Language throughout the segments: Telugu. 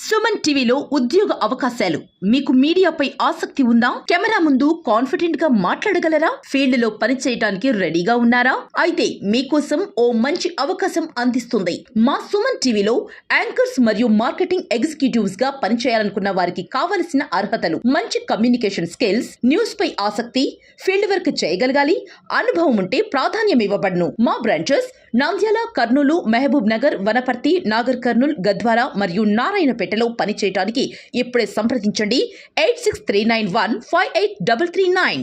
సుమన్ టీవీలో ఉద్యోగ అవకాశాలు మీకు మీడియాపై ఆసక్తి ఉందా? కెమెరా ముందు కాన్ఫిడెంట్ గా మాట్లాడగలరా? ఫీల్డ్ లో పనిచేయడానికి రెడీగా ఉన్నారా? అయితే మీకోసం ఓ మంచి అవకాశం అందిస్తుంది మా సుమన్ టీవీలో. యాంకర్స్ మరియు మార్కెటింగ్ ఎగ్జిక్యూటివ్స్ గా పనిచేయాలనుకున్న వారికి కావలసిన అర్హతలు: మంచి కమ్యూనికేషన్ స్కిల్స్, న్యూస్ పై ఆసక్తి, ఫీల్డ్ వర్క్ చేయగలగాలి, అనుభవం ఉంటే ప్రాధాన్యం ఇవ్వబడును. మా బ్రాంచెస్ నంద్యాల, కర్నూలు, మహబూబ్ నగర్, వనపర్తి, నాగర్ కర్నూల్, గద్వాల మరియు నారాయణపేటలో పనిచేయడానికి ఇప్పుడే సంప్రదించండి 8639158339.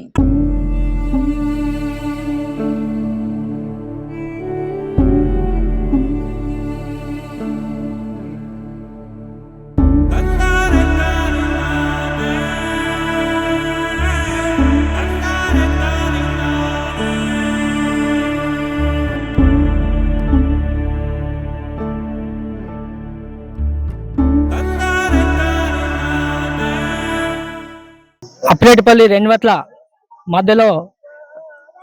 అప్రేటిపల్లి రెన్వట్ల మధ్యలో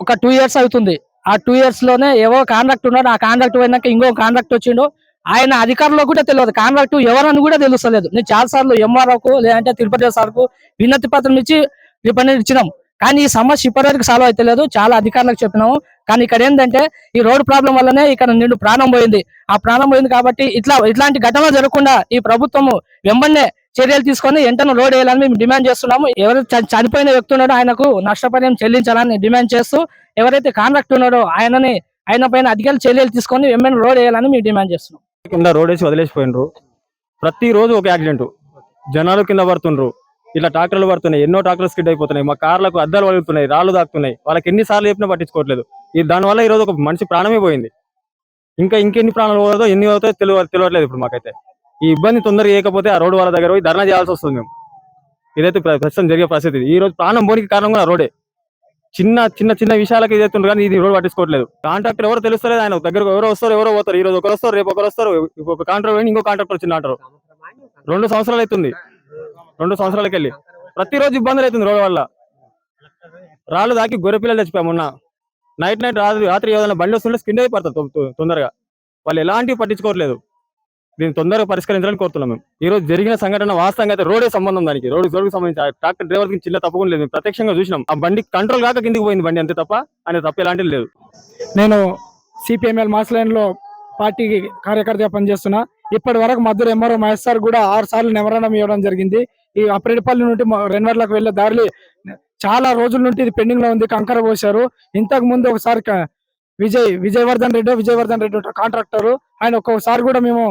ఒక 2 years అవుతుంది. ఆ 2 years లోనే ఏవో కాంట్రాక్ట్ ఉన్నాడు. ఆ కాంట్రాక్ట్ పోయినాక ఇంకో కాంట్రాక్ట్ వచ్చిండు. ఆయన అధికారులు కూడా తెలియదు కాంట్రాక్ట్ ఎవరని కూడా తెలుస్తలేదు. నేను చాలా సార్లు ఎంఆర్ఓకు లేదంటే తిరుపతి సార్కు వినతి పత్రం ఇచ్చి రిప్రజెంట్ ఇచ్చినాం. కానీ ఈ సమస్య ఇప్పటివరకు సాల్వ్ అయితే లేదు. చాలా అధికారులకు చెప్పినాము. కానీ ఇక్కడ ఏంటంటే ఈ రోడ్డు ప్రాబ్లం వల్లనే ఇక్కడ నిండు ప్రాణం పోయింది. ఆ ప్రాణం పోయింది కాబట్టి ఇట్లాంటి ఘటనలు జరగకుండా ఈ ప్రభుత్వము వెంబడే చర్యలు తీసుకొని వెంటనే రోడ్ వేయాలని మేము డిమాండ్ చేస్తున్నాము. ఎవరు చనిపోయిన వ్యక్తి ఉన్నాడో ఆయనకు నష్టపరిహారం చెల్లించాలని డిమాండ్ చేస్తూ, ఎవరైతే కాంట్రాక్ట్ ఉన్నాడో ఆయన పైన అధికారులు చర్యలు తీసుకొని వెంబడే రోడ్ వేయాలని మేము డిమాండ్ చేస్తున్నాం. కింద రోడ్ వేసి వదిలేసిపోయినరు. ప్రతిరోజు ఒక యాక్సిడెంట్, జనాలు కింద పడుతుండ్రు, ఇట్లా ట్రాక్టర్లు పడుతున్నాయి, ఎన్నో ట్రాక్టర్లు స్కిడ్ అయిపోతున్నాయి, మా కార్లకు అద్దాలు వలుగుతున్నాయి, రాళ్ళు దాక్కుతున్నాయి. వాళ్ళకి ఎన్నిసార్లు చెప్పినా పట్టించుకోవట్లేదు. దానివల్ల ఈరోజు ఒక మనిషి ప్రాణమే పోయింది. ఇంకెన్ని ప్రాణాలు పోతుందో ఎన్ని అవుతాయో తెలియట్లేదు. ఇప్పుడు మాకైతే ఈ ఇబ్బంది తొందరగా చేయకపోతే ఆ రోడ్డు వాళ్ళ దగ్గర పోయి ధర్నా చేయాల్సి వస్తుంది. మేము ఇదైతే ప్రస్తుతం జరిగే పరిస్థితి. ఈ రోజు ప్రాణం పోనికి కారణం కూడా రోడే. చిన్న విషయాలకు ఇదైతుండ్రు కానీ ఇది రోడ్ పట్టించుకోవట్లేదు. కాంట్రాక్టర్ ఎవరో తెలుస్తలేదు. ఆయన దగ్గర ఎవరో వస్తారు, ఎవరో పోతారు. ఈ రోజు ఒకరు వస్తారు, రేపు ఒకరు వస్తారు. ఒక కాంట్రాక్టర్ పోయి ఇంకో కాంట్రాక్టర్ వచ్చింది అంటారు. 2 సంవత్సరాలు అవుతుంది. 2 సంవత్సరాలకి వెళ్ళి ప్రతిరోజు ఇబ్బందులు అవుతుంది రోడ్డు వల్ల. రాళ్ళు దాకి గొర్రె పిల్లలు చచ్చిపోయాము. మొన్న నైట్ రాత్రి ఏదైనా బండి వస్తుంటే స్కిన్ అయిపోతారు తొందరగా. వాళ్ళు ఎలాంటివి పట్టించుకోవట్లేదు. దీన్ని తొందరగా పరిష్కరించాలని కోరుతున్నాం. మేము ఈ రోజు జరిగిన సంఘటన వాస్తవంగా అయితే రోడ్డే సంబంధం, దానికి రోడ్డుకి సంబంధించి ట్రాక్టర్ డ్రైవర్ కి చిన్న తప్పకుండా లేదు. ప్రత్యక్షంగా చూసినాం. ఆ బండి కంట్రోల్ కాక కిందికి పోయింది బండి, అంతే తప్ప అనేది తప్ప ఎలాంటిది లేదు. నేను సిపిఎంఎల్ మాస్ లైన్ లో పార్టీ కార్యకర్తగా పనిచేస్తున్నా. ఇప్పటి వరకు మద్దూరు ఎంఆర్ఓ మహేష్ సార్ కూడా 6 సార్లు మెమరాండం ఇవ్వడం జరిగింది. ఈ అప్రేటిపల్లి నుండి రెన్వర్లకు వెళ్లే దారిలో చాలా రోజుల నుండి ఇది పెండింగ్ లో ఉంది. కంకర పోశారు. ఇంతకు ముందు ఒకసారి విజయవర్ధన్ రెడ్డి కాంట్రాక్టర్, ఆయన ఒక్కొక్కసారి కూడా మేము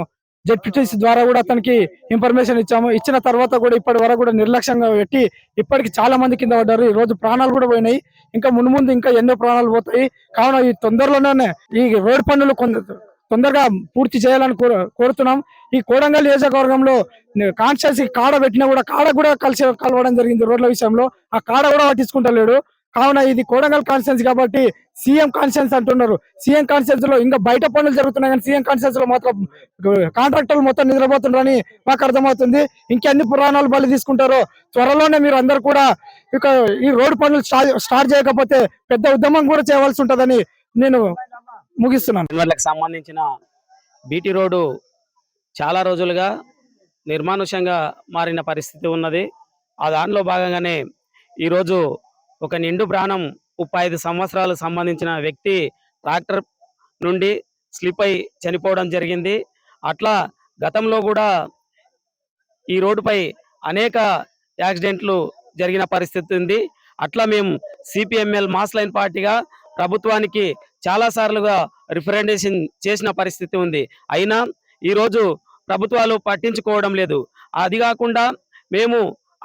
జెడ్పీటీసీ ద్వారా కూడా అతనికి ఇన్ఫర్మేషన్ ఇచ్చాము. ఇచ్చిన తర్వాత కూడా ఇప్పటి వరకు కూడా నిర్లక్ష్యంగా పెట్టి ఇప్పటికి చాలా మంది కింద పడ్డారు. ఈ రోజు ప్రాణాలు కూడా పోయినాయి. ఇంకా ముందు ఇంకా ఎన్నో ప్రాణాలు పోతాయి. కావున ఈ తొందరలోనే ఈ రోడ్ పనులు తొందరగా పూర్తి చేయాలని కోరుతున్నాం. ఈ కోడంగల్ నియోజకవర్గంలో కాన్స్టిట్యున్సీ కాడ పెట్టినా కూడా కలవడం జరిగింది రోడ్ల విషయంలో. ఆ కాడ కూడా పట్టించుకుంటలేడు. కావున ఇది కోడంగల్ కాన్స్టిట్యున్సీ కాబట్టి సీఎం కాన్స్టిట్యున్సీ అంటున్నారు. సీఎం కాన్స్టిట్యున్సీ లో ఇంకా బయట పనులు జరుగుతున్నాయి కానీ సీఎం కాన్స్టిట్యున్సీ లో మాత్రం కాంట్రాక్టర్లు మొత్తం నిద్రపోతున్నారని మాకు అర్థమవుతుంది. ఇంకెన్ని పురాణాలు బలి తీసుకుంటారో త్వరలోనే మీరు అందరు కూడా ఇక ఈ రోడ్డు పనులు స్టార్ట్ చేయకపోతే పెద్ద ఉద్యమం కూడా చేయవలసి ఉంటుందని నేను ముగిస్తున్నాను. రెన్వర్లకు సంబంధించిన బీటీ రోడ్డు చాలా రోజులుగా నిర్మానుష్యంగా మారిన పరిస్థితి ఉన్నది. ఆ దానిలో భాగంగానే ఈరోజు ఒక నిండు ప్రాణం 35 సంవత్సరాలు సంబంధించిన వ్యక్తి ట్రాక్టర్ నుండి స్లిప్ అయి చనిపోవడం జరిగింది. అట్లా గతంలో కూడా ఈ రోడ్డుపై అనేక యాక్సిడెంట్లు జరిగిన పరిస్థితి ఉంది. అట్లా మేము సిపిఎంఎల్ మాస్ లైన్ పార్టీగా ప్రభుత్వానికి చాలా సార్లుగా రిప్రజెంటేషన్ చేసిన పరిస్థితి ఉంది. అయినా ఈరోజు ప్రభుత్వాలు పట్టించుకోవడం లేదు. అది కాకుండా మేము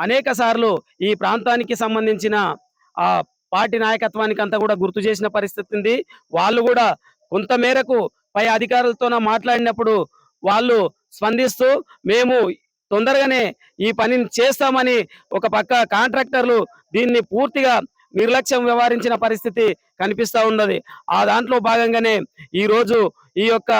అనేక సార్లు ఈ ప్రాంతానికి సంబంధించిన ఆ పార్టీ నాయకత్వానికి అంతా కూడా గుర్తు చేసిన పరిస్థితి ఉంది. వాళ్ళు కూడా కొంత మేరకు పై అధికారులతో మాట్లాడినప్పుడు వాళ్ళు స్పందిస్తూ మేము తొందరగానే ఈ పనిని చేస్తామని, ఒక పక్క కాంట్రాక్టర్లు దీన్ని పూర్తిగా నిర్లక్ష్యం వ్యవహరించిన పరిస్థితి కనిపిస్తూ ఉన్నది. ఆ దాంట్లో భాగంగానే ఈ రోజు ఈ యొక్క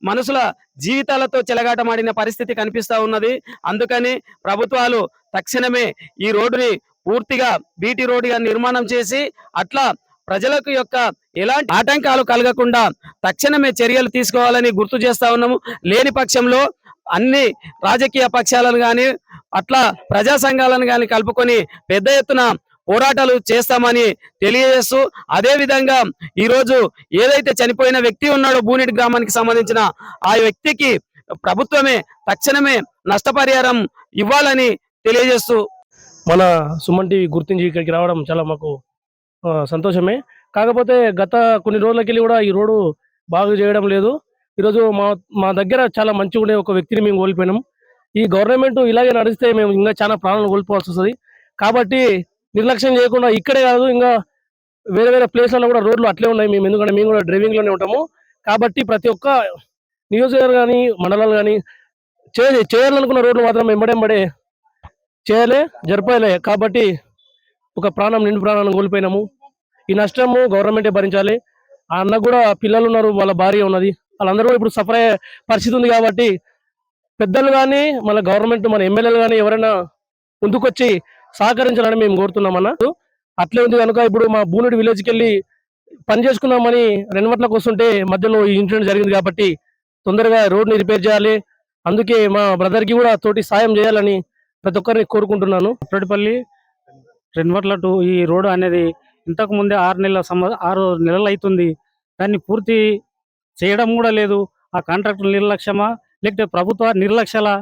మనుషుల జీవితాలతో చెలగాటమాడిన పరిస్థితి కనిపిస్తూ ఉన్నది. అందుకని ప్రభుత్వాలు తక్షణమే ఈ రోడ్డుని పూర్తిగా బీటీ రోడ్డుగా నిర్మాణం చేసి అట్లా ప్రజలకు యొక్క ఎలాంటి ఆటంకాలు కలగకుండా తక్షణమే చర్యలు తీసుకోవాలని గుర్తు చేస్తా ఉన్నాము. లేని పక్షంలో అన్ని రాజకీయ పక్షాలను కానీ అట్లా ప్రజా సంఘాలను కానీ కలుపుకొని పెద్ద ఎత్తున పోరాటాలు చేస్తామని తెలియజేస్తూ, అదే విధంగా ఈరోజు ఏదైతే చనిపోయిన వ్యక్తి ఉన్నాడో బూనిటి గ్రామానికి సంబంధించిన ఆ వ్యక్తికి ప్రభుత్వమే తక్షణమే నష్టపరిహారం ఇవ్వాలని తెలియజేస్తూ మన సుమన్ టీవీ గుర్తించి ఇక్కడికి రావడం చాలా మాకు సంతోషమే. కాకపోతే గత కొన్ని రోజులకెళ్ళి కూడా ఈ రోడ్డు బాగు చేయడం లేదు. ఈరోజు మా దగ్గర చాలా మంచిగా ఉండే ఒక వ్యక్తిని మేము కోల్పోయినాం. ఈ గవర్నమెంట్ ఇలాగే నడిస్తే మేము ఇంకా చాలా ప్రాణాలు కోల్పోవాల్సి వస్తుంది. కాబట్టి నిర్లక్ష్యం చేయకుండా ఇక్కడే కాదు, ఇంకా వేరే వేరే ప్లేస్లలో కూడా రోడ్లు అట్లే ఉన్నాయి. ఎందుకంటే మేము కూడా డ్రైవింగ్లోనే ఉంటాము. కాబట్టి ప్రతి ఒక్క నియోజకవర్గం కానీ మండలాలు కానీ చేయాలనుకున్న రోడ్లు మాత్రం వెంబడే జరపాలే. కాబట్టి ఒక నిండు ప్రాణాలను కోల్పోయినాము. ఈ నష్టము గవర్నమెంటే భరించాలి. ఆ అన్న కూడా పిల్లలు ఉన్నారు, వాళ్ళ భార్య ఉన్నది, వాళ్ళందరూ కూడా ఇప్పుడు సఫర్ అయ్యే పరిస్థితి ఉంది. కాబట్టి పెద్దలు కానీ మన గవర్నమెంట్ మన ఎమ్మెల్యేలు కానీ ఎవరైనా ముందుకొచ్చి సహకరించాలని మేము కోరుతున్నామన్న. అట్లే ఉంది కనుక ఇప్పుడు మా బూనుడి విలేజ్కి వెళ్ళి పని చేసుకున్నామని రెన్వట్లకు వస్తుంటే మధ్యలో ఈ ఇన్సిడెంట్ జరిగింది. కాబట్టి తొందరగా రోడ్ని రిపేర్ చేయాలి. అందుకే మా బ్రదర్కి కూడా తోటి సాయం చేయాలని ప్రతి ఒక్కరిని కోరుకుంటున్నాను. అప్రెడిపల్లి రెన్వర్ల టు ఈ రోడ్డు అనేది ఇంతకు ముందే 6 నెలలు అవుతుంది. దాన్ని పూర్తి చేయడం కూడా లేదు. ఆ కాంట్రాక్టర్ నిర్లక్ష్యమా లేకపోతే ప్రభుత్వ నిర్లక్ష్యాలా?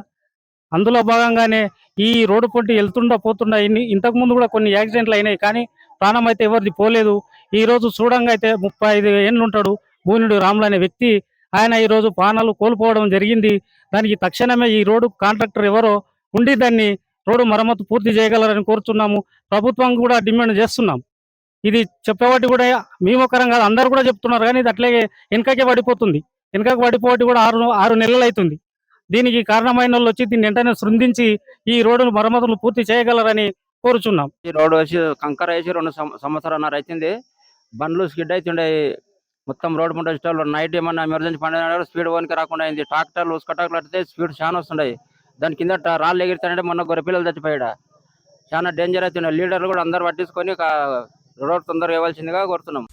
అందులో భాగంగానే ఈ రోడ్డు పొంటి వెళ్తుండా పోతుండా ఇంతకు ముందు కూడా కొన్ని యాక్సిడెంట్లు అయినాయి, కానీ ప్రాణం అయితే ఎవరిది పోలేదు. ఈ రోజు చూడంగా అయితే 35 ఏళ్ళు ఉంటాడు బూనిడు రాములు అనే వ్యక్తి. ఆయన ఈ రోజు ప్రాణాలు కోల్పోవడం జరిగింది. దానికి తక్షణమే ఈ రోడ్డు కాంట్రాక్టర్ ఎవరో ఉండి దాన్ని రోడ్డు మరమ్మతు పూర్తి చేయగలరని కోరుతున్నాము. ప్రభుత్వం కూడా డిమాండ్ చేస్తున్నాం. ఇది చెప్పేవాటి కూడా మేమొకరం కాదు, అందరూ కూడా చెప్తున్నారు, కానీ ఇది అట్లాగే వెనకకే పడిపోతుంది. వెనకకు పడిపోవటి కూడా 6 నెలలు అవుతుంది. దీనికి కారణమైన వాళ్ళు వచ్చి దీన్ని వెంటనే శృందించి ఈ రోడ్డు మరమ్మతులు పూర్తి చేయగలరని కోరుచున్నాం. ఈ రోడ్డు వచ్చి కంకర వేసి 2 సంవత్సరాలన్నర అవుతుంది. బండ్లు స్కిడ్ అవుతుండే, మొత్తం రోడ్డు ముందు వచ్చేటప్పుడు నైట్ ఏమన్నా ఎమర్జెన్సీ పండుగ స్పీడ్ ఓనికి రాకుండా అయింది. ట్రాక్టర్లు ఉసుకటాకులు అయితే స్పీడ్ చాలా వస్తున్నాయి. దాని కింద రాళ్ళు ఎగిరితానంటే మొన్న గొర్రె పిల్లలు చచ్చిపోయాడు. చాలా డేంజర్ అవుతున్నాయి. లీడర్లు కూడా అందరు పట్టించుకొని రోడ్ తొందరగా ఇవ్వాల్సిందిగా కోరుతున్నాం.